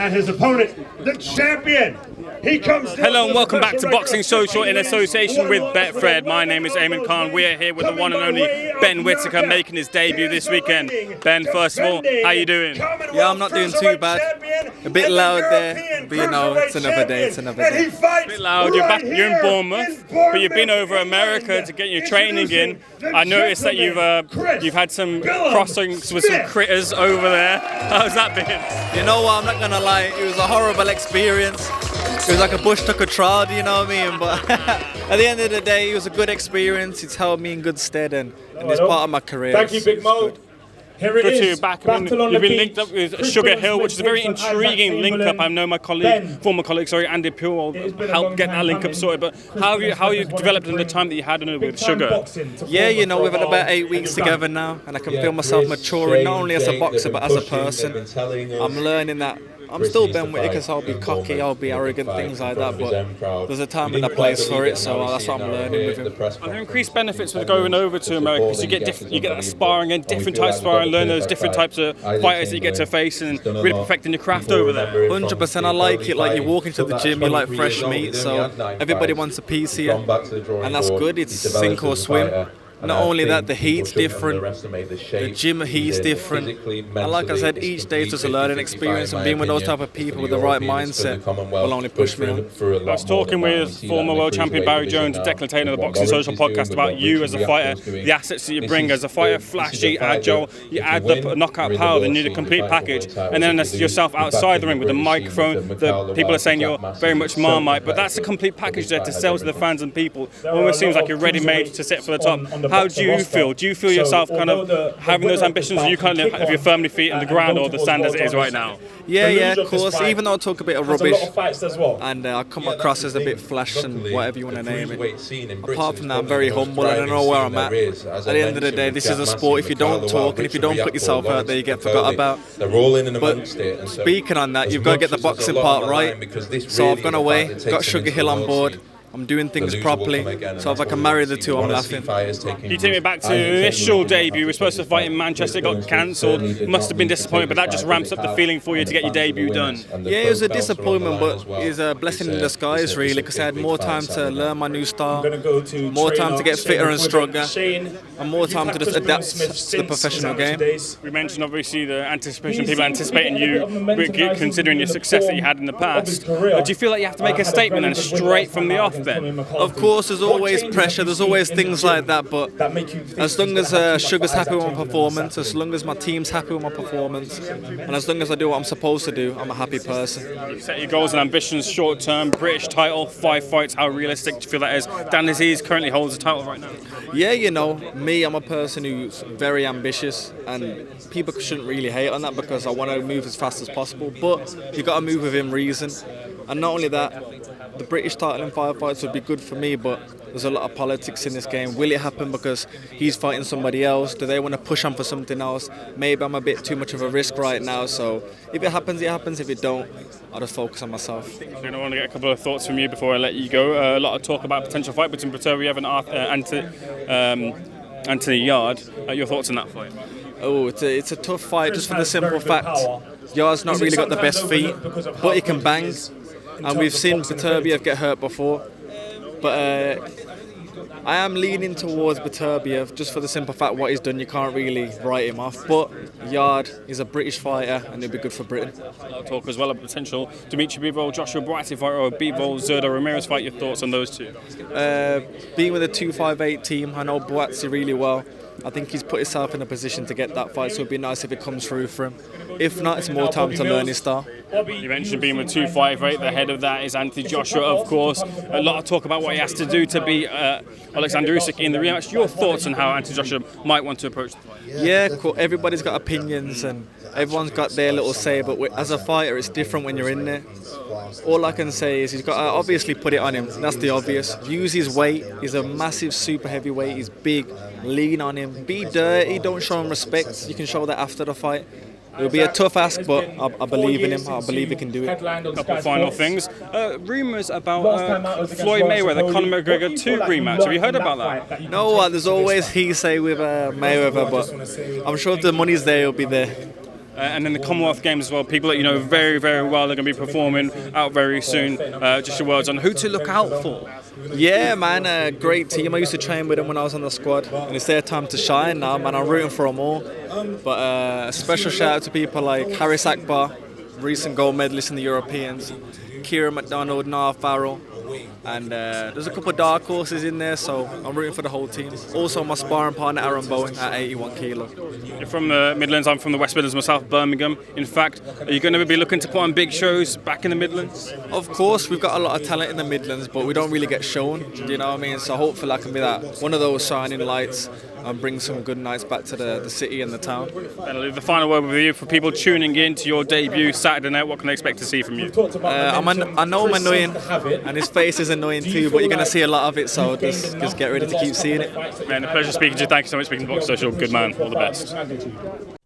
And his opponent, the champion. He comes. Hello and welcome back to Boxing Social in association with Betfred. My name is Ayman Khan. We are here with the one and only Ben Whittaker making his debut this weekend. Ben, first of all, how you doing? Yeah, I'm not doing too bad. A bit loud there, but you know, it's another day, it's another day. A bit loud, you're in Bournemouth, but you've been over America to get your training in. I noticed that you've had some crossings with some critters over there. How's that been? You know what, I'm not gonna lie, it was a horrible experience. It was like a bush tucker trial, you know what I mean? But at the end of the day, it was a good experience. It's held me in good stead, and it's part of my career. Thank you, Big Mo. Here it Good to is. be back. You've been linked up with SugarHill, which is a very intriguing link-up. I know my former colleague, Andy Pure, helped get that link-up sorted. But how have you developed in the time that you had with Sugar? Yeah, you know, we've had about 8 weeks together now, and I can feel myself maturing, not only as a boxer, but as a person. I'm learning that I'm still Ben Whittaker, so I'll be cocky, I'll be arrogant, things like that, but there's a time and a place for it, so that's what I'm learning with him. Are there increased benefits with going over to America? Because you get that sparring and different types of sparring, learn those different types of fighters that you get to face and really perfecting your craft over there. 100%, I like it. Like, you walk into the gym, you like fresh meat, so everybody wants a piece here, and that's good. It's sink or swim. Not only that, the heat's different, the gym heat's different, and like I said, each day is just a learning experience, and being with those type of people with the right mindset will only push me on. I was talking with former world champion Barry Jones and Declan Taylor on the Boxing Social podcast about you as a fighter, the assets that you bring as a fighter, flashy, agile, you add the knockout power, then you need a complete package, and then as yourself outside the ring with the microphone, the people are saying you're very much Marmite, but that's a complete package there to sell to the fans and people. It almost seems like you're ready-made to sit for the top. How do you feel? Do you feel yourself kind of having those ambitions? Or you kind of have your firmly feet in the ground or the sand as it is right now? Yeah, of course. Even though I talk a bit of rubbish and I come across as a bit flash and whatever you want to name it. Apart from that, I'm very humble and I know where I'm at. At the end of the day, this is a sport. If you don't talk and if you don't put yourself out there, you get forgot about. But speaking on that, you've got to get the boxing part right. So I've gone away, got SugarHill on board. I'm doing things properly, so if I can marry the two, I'm laughing. You take me back to the initial debut. We were supposed to fight in Manchester, it got cancelled. Must have been disappointing, but that just ramps up the feeling for you to get your debut done. Yeah, it was a disappointment, but it's a blessing in disguise, really, because I had more time to learn my new style, more time to get fitter and stronger, and more time to just adapt to the professional game. We mentioned, obviously, the anticipation, people anticipating you, considering your success that you had in the past. Do you feel like you have to make a statement and straight from the off? Of course, there's always pressure, there's always things like that, but as long as Sugar's happy with my performance, as long as my team's happy with my performance, and as long as I do what I'm supposed to do, I'm a happy person. You set your goals and ambitions short term, British title, 5 fights, how realistic do you feel that is? Dan Aziz currently holds the title right now. Yeah, you know, me, I'm a person who's very ambitious, and people shouldn't really hate on that because I want to move as fast as possible, but you got to move within reason. And not only that, the British title in 5 fights would be good for me, but there's a lot of politics in this game. Will it happen because he's fighting somebody else? Do they want to push on for something else? Maybe I'm a bit too much of a risk right now, so if it happens, it happens. If it don't, I'll just focus on myself. I want to get a couple of thoughts from you before I let you go. A lot of talk about potential fight between Beterbiev and Anthony Yard. Your thoughts on that fight? Oh, it's a tough fight just for the simple fact Yard's not really got the best feet, but he can bang. And we've seen Beterbiev get hurt before, but I am leaning towards Beterbiev just for the simple fact what he's done. You can't really write him off, but Yard is a British fighter and he'll be good for Britain. Talk as well about potential Dimitri Bivol, Joshua Boatti fight, or Bivol, Zurdo Ramirez fight. Your thoughts on those two? Being with a 258 team, I know Boatti really well. I think he's put himself in a position to get that fight, so it'd be nice if it comes through for him. If not, it's more time to learn his style. You mentioned being with 258, the head of that is Anthony Joshua, of course. A lot of talk about what he has to do to beat Alexander Usyk in the rematch. Your thoughts on how Anthony Joshua might want to approach the fight? Yeah, cool. Everybody's got opinions and everyone's got their little say, but as a fighter, it's different when you're in there. All I can say is he's got to obviously put it on him. That's the obvious. Use his weight. He's a massive super heavyweight. He's big. Lean on him. Be dirty. Don't show him respect. You can show that after the fight. It'll be a tough ask, but I believe in him. I believe he can do it. A couple of final things. Rumours about Floyd Mayweather, Conor McGregor 2 rematch. Have you heard about that? No, there's always he say with Mayweather, but I'm sure if the money's there, he'll be there. and then the Commonwealth Games as well. People that you know very, very well are going to be performing out very soon. Just your words on who to look out for. Yeah, man, a great team. I used to train with them when I was on the squad, and it's their time to shine now, man. I'm rooting for them all. But a special shout out to people like Haris Akbar, recent gold medalist in the Europeans, Kieran McDonald, Noah Farrell, and there's a couple of dark horses in there, so I'm rooting for the whole team. Also, my sparring partner Aaron Bowen at 81 kilo. You're from the Midlands, I'm from the West Midlands myself, Birmingham. In fact, are you going to be looking to put on big shows back in the Midlands? Of course, we've got a lot of talent in the Midlands, but we don't really get shown, do you know what I mean? So hopefully I can be that one of those shining lights and bring some good nights back to the city and the town. And I'll leave the final word with you for people tuning in to your debut Saturday night. What can they expect to see from you? I know I'm annoying, and his face is annoying too, but you're going to see a lot of it, so just get ready to keep seeing it. Man, a pleasure speaking to you. Thank you so much for speaking to Box Social. Good man. All the best.